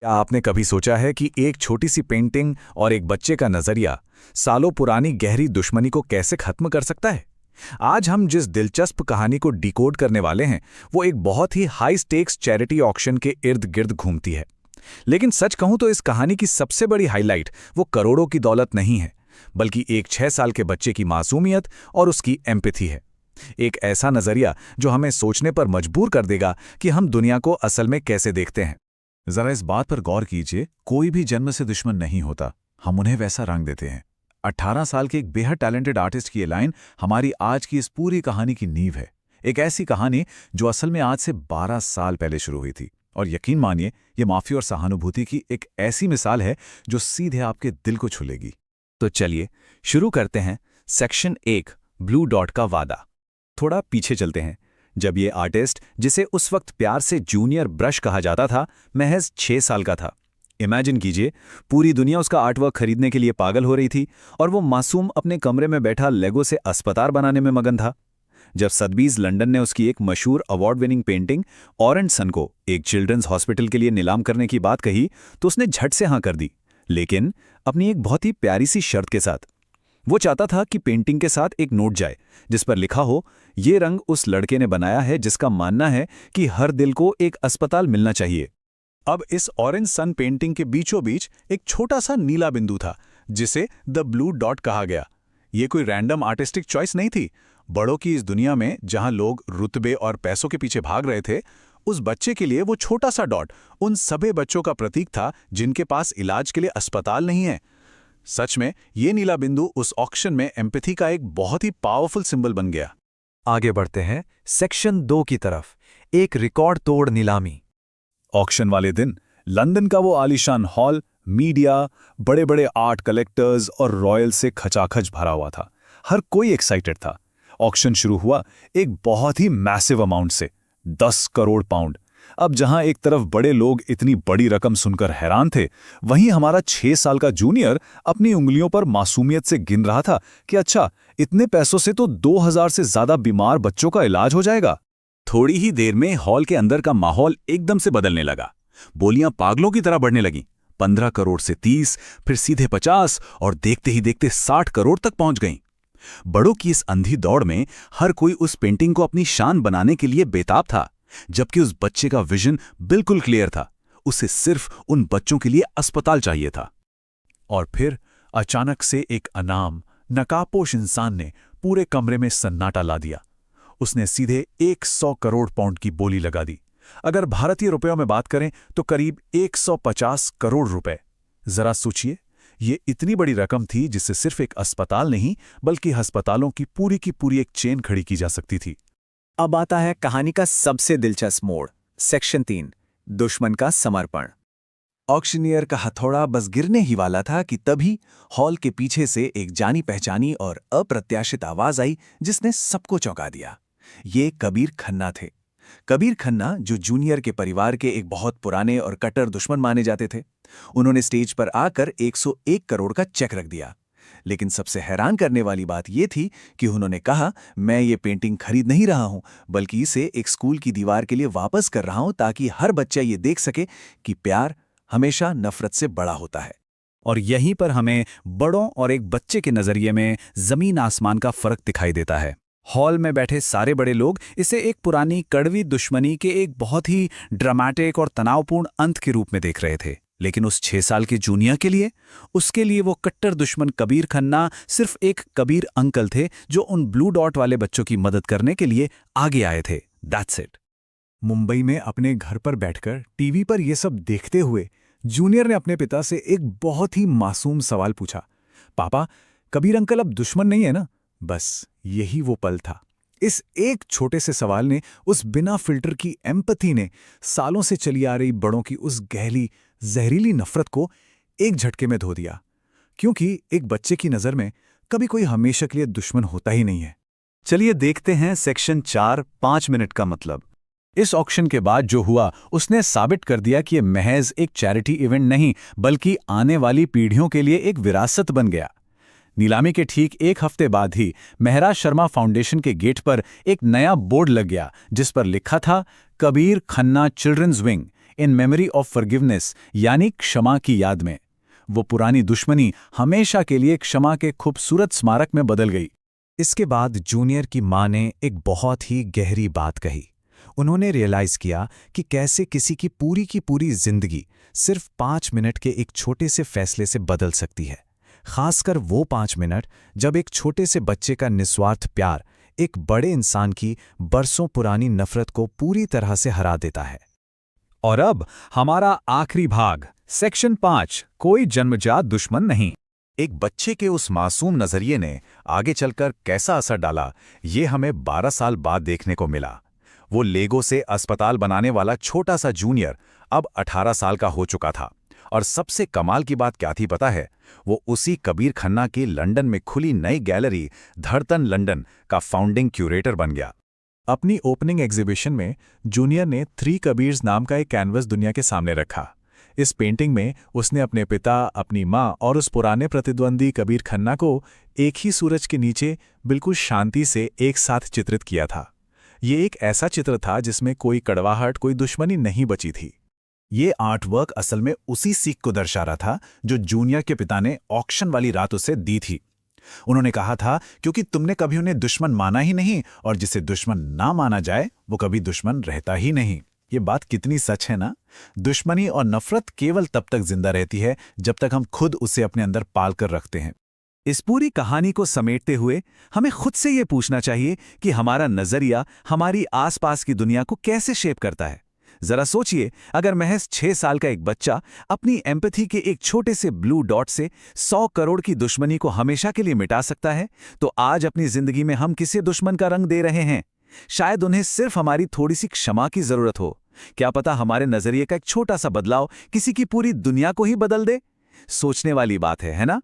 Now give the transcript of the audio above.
क्या आपने कभी सोचा है कि एक छोटी सी पेंटिंग और एक बच्चे का नजरिया सालों पुरानी गहरी दुश्मनी को कैसे खत्म कर सकता है? आज हम जिस दिलचस्प कहानी को डिकोड करने वाले हैं, वो एक बहुत ही हाई स्टेक्स चैरिटी ऑक्शन के इर्द गिर्द घूमती है। लेकिन सच कहूं तो इस कहानी की सबसे बड़ी हाईलाइट वो करोड़ों की दौलत नहीं है, बल्कि एक 6 साल के बच्चे की मासूमियत और उसकी एम्पैथी है। एक ऐसा नजरिया जो हमें सोचने पर मजबूर कर देगा कि हम दुनिया को असल में कैसे देखते हैं। जरा इस बात पर गौर कीजिए, कोई भी जन्म से दुश्मन नहीं होता, हम उन्हें वैसा रंग देते हैं। 18 साल के एक बेहद टैलेंटेड आर्टिस्ट की ये लाइन हमारी आज की इस पूरी कहानी की नींव है। एक ऐसी कहानी जो असल में आज से 12 साल पहले शुरू हुई थी, और यकीन मानिए ये माफी और सहानुभूति की एक ऐसी मिसाल है जो सीधे आपके दिल को छूलेगी। तो चलिए शुरू करते हैं। सेक्शन 1, ब्लू डॉट का वादा। थोड़ा पीछे चलते हैं, जब ये आर्टिस्ट, जिसे उस वक्त प्यार से जूनियर ब्रश कहा जाता था, महज 6 साल का था। इमेजिन कीजिए, पूरी दुनिया उसका आर्टवर्क खरीदने के लिए पागल हो रही थी और वो मासूम अपने कमरे में बैठा लेगो से अस्पताल बनाने में मगन था। जब सदबीज लंदन ने उसकी एक मशहूर अवार्ड विनिंग पेंटिंग और एंड सन को एक चिल्ड्रंस हॉस्पिटल के लिए नीलाम करने की बात कही तो उसने झट से हाँ कर दी, लेकिन अपनी एक बहुत ही प्यारी सी शर्त के साथ। वो चाहता था कि पेंटिंग के साथ एक नोट जाए जिस पर लिखा हो, ये रंग उस लड़के ने बनाया है जिसका मानना है कि हर दिल को एक अस्पताल मिलना चाहिए। अब इस ऑरेंज सन पेंटिंग के बीचों बीच एक छोटा सा नीला बिंदु था जिसे द ब्लू डॉट कहा गया। ये कोई रैंडम आर्टिस्टिक चॉइस नहीं थी। बड़ों की इस दुनिया में जहां लोग रुतबे और पैसों के पीछे भाग रहे थे, उस बच्चे के लिए वो छोटा सा डॉट उन सभी बच्चों का प्रतीक था जिनके पास इलाज के लिए अस्पताल नहीं है। सच में ये नीला बिंदु उस ऑक्शन में एम्पैथी का एक बहुत ही पावरफुल सिंबल बन गया। आगे बढ़ते हैं सेक्शन 2 की तरफ, एक रिकॉर्ड तोड़ नीलामी। ऑक्शन वाले दिन लंदन का वो आलीशान हॉल मीडिया, बड़े बड़े आर्ट कलेक्टर्स और रॉयल से खचाखच भरा हुआ था। हर कोई एक्साइटेड था। ऑक्शन शुरू हुआ एक बहुत ही मैसिव अमाउंट से, 10 करोड़ पाउंड। अब जहां एक तरफ बड़े लोग इतनी बड़ी रकम सुनकर हैरान थे, वहीं हमारा 6 साल का जूनियर अपनी उंगलियों पर मासूमियत से गिन रहा था कि अच्छा, इतने पैसों से तो 2000 से ज्यादा बीमार बच्चों का इलाज हो जाएगा। थोड़ी ही देर में हॉल के अंदर का माहौल एकदम से बदलने लगा। बोलियां पागलों की तरह बढ़ने लगीं। 15 करोड़ से 30, फिर सीधे 50 और देखते ही देखते 60 करोड़ तक पहुंच गईं। बड़ों की इस अंधी दौड़ में हर कोई उस पेंटिंग को अपनी शान बनाने के लिए बेताब था, जबकि उस बच्चे का विजन बिल्कुल क्लियर था। उसे सिर्फ उन बच्चों के लिए अस्पताल चाहिए था। और फिर अचानक से एक अनाम, नकाबपोश इंसान ने पूरे कमरे में सन्नाटा ला दिया। उसने सीधे 100 करोड़ पाउंड की बोली लगा दी। अगर भारतीय रुपयों में बात करें तो करीब 150 करोड़ रुपए। जरा सोचिए, ये इतनी बड़ी रकम थी जिससे सिर्फ एक अस्पताल नहीं, बल्कि अस्पतालों की पूरी एक चेन खड़ी की जा सकती थी। अब आता है कहानी का सबसे दिलचस्प मोड़, सेक्शन 3, दुश्मन का समर्पण। ऑक्शनियर का हथौड़ा बस गिरने ही वाला था कि तभी हॉल के पीछे से एक जानी पहचानी और अप्रत्याशित आवाज आई जिसने सबको चौंका दिया। ये कबीर खन्ना थे। कबीर खन्ना, जो जूनियर के परिवार के एक बहुत पुराने और कट्टर दुश्मन माने जाते थे। उन्होंने स्टेज पर आकर 101 करोड़ का चेक रख दिया। लेकिन सबसे हैरान करने वाली बात यह थी कि उन्होंने कहा, मैं ये पेंटिंग खरीद नहीं रहा हूं, बल्कि इसे एक स्कूल की दीवार के लिए वापस कर रहा हूं ताकि हर बच्चा ये देख सके कि प्यार हमेशा नफरत से बड़ा होता है। और यहीं पर हमें बड़ों और एक बच्चे के नजरिए में जमीन आसमान का फर्क दिखाई देता है। हॉल में बैठे सारे बड़े लोग इसे एक पुरानी कड़वी दुश्मनी के एक बहुत ही ड्रामेटिक और तनावपूर्ण अंत के रूप में देख रहे थे। लेकिन उस 6 साल के जूनियर के लिए, उसके लिए वो कट्टर दुश्मन कबीर खन्ना सिर्फ एक कबीर अंकल थे जो उन ब्लू डॉट वाले बच्चों की मदद करने के लिए आगे आए थे। That's it. मुंबई में अपने घर पर बैठकर टीवी पर यह सब देखते हुए जूनियर ने अपने पिता से एक बहुत ही मासूम सवाल पूछा, पापा, कबीर अंकल अब दुश्मन नहीं है ना? बस यही वो पल था। इस एक छोटे से सवाल ने, उस बिना फिल्टर की एम्पैथी ने सालों से चली आ रही बड़ों की उस गहरी जहरीली नफरत को एक झटके में धो दिया। क्योंकि एक बच्चे की नज़र में कभी कोई हमेशा के लिए दुश्मन होता ही नहीं है। चलिए देखते हैं सेक्शन 4, 5 मिनट का मतलब। इस ऑक्शन के बाद जो हुआ उसने साबित कर दिया कि यह महज एक चैरिटी इवेंट नहीं, बल्कि आने वाली पीढ़ियों के लिए एक विरासत बन गया। नीलामी के ठीक 1 हफ्ते बाद ही महराज शर्मा फाउंडेशन के गेट पर एक नया बोर्ड लग गया जिस पर लिखा था, Kabir Khanna children's wing, in memory of forgiveness, यानी क्षमा की याद में। वो पुरानी दुश्मनी हमेशा के लिए क्षमा के खूबसूरत स्मारक में बदल गई। इसके बाद जूनियर की माँ ने एक बहुत ही गहरी बात कही। उन्होंने रियलाइज किया कि कैसे किसी की पूरी जिंदगी सिर्फ 5 मिनट के एक छोटे से फैसले से बदल सकती है, खासकर वो 5 मिनट जब एक छोटे से बच्चे का निस्वार्थ प्यार एक बड़े इंसान की बरसों पुरानी नफरत को पूरी तरह से हरा देता है। और अब हमारा आखिरी भाग, सेक्शन 5, कोई जन्मजात दुश्मन नहीं। एक बच्चे के उस मासूम नजरिए ने आगे चलकर कैसा असर डाला, ये हमें 12 साल बाद देखने को मिला। वो लेगो से अस्पताल बनाने वाला छोटा सा जूनियर अब 18 साल का हो चुका था। और सबसे कमाल की बात क्या थी पता है? वो उसी कबीर खन्ना की लंदन में खुली नई गैलरी धड़तन लंदन का फाउंडिंग क्यूरेटर बन गया। अपनी ओपनिंग एग्जीबिशन में जूनियर ने 3 कबीर्स नाम का एक कैनवस दुनिया के सामने रखा। इस पेंटिंग में उसने अपने पिता, अपनी माँ और उस पुराने प्रतिद्वंदी कबीर खन्ना को एक ही सूरज के नीचे बिल्कुल शांति से एक साथ चित्रित किया था। ये एक ऐसा चित्र था जिसमें कोई कड़वाहट, कोई दुश्मनी नहीं बची थी। ये आर्टवर्क असल में उसी सीख को दर्शा रहा था जो जूनियर के पिता ने ऑक्शन वाली रात उसे दी थी। उन्होंने कहा था, क्योंकि तुमने कभी उन्हें दुश्मन माना ही नहीं, और जिसे दुश्मन ना माना जाए वो कभी दुश्मन रहता ही नहीं। ये बात कितनी सच है ना? दुश्मनी और नफरत केवल तब तक जिंदा रहती है जब तक हम खुद उसे अपने अंदर पाल कर रखते हैं। इस पूरी कहानी को समेटते हुए हमें खुद से ये पूछना चाहिए कि हमारा नजरिया हमारी आसपास की दुनिया को कैसे शेप करता है। जरा सोचिए, अगर महज 6 साल का एक बच्चा अपनी एम्पैथी के एक छोटे से ब्लू डॉट से 100 करोड़ की दुश्मनी को हमेशा के लिए मिटा सकता है, तो आज अपनी जिंदगी में हम किसे दुश्मन का रंग दे रहे हैं? शायद उन्हें सिर्फ हमारी थोड़ी सी क्षमा की जरूरत हो। क्या पता हमारे नजरिए का एक छोटा सा बदलाव किसी की पूरी दुनिया को ही बदल दे। सोचने वाली बात है ना?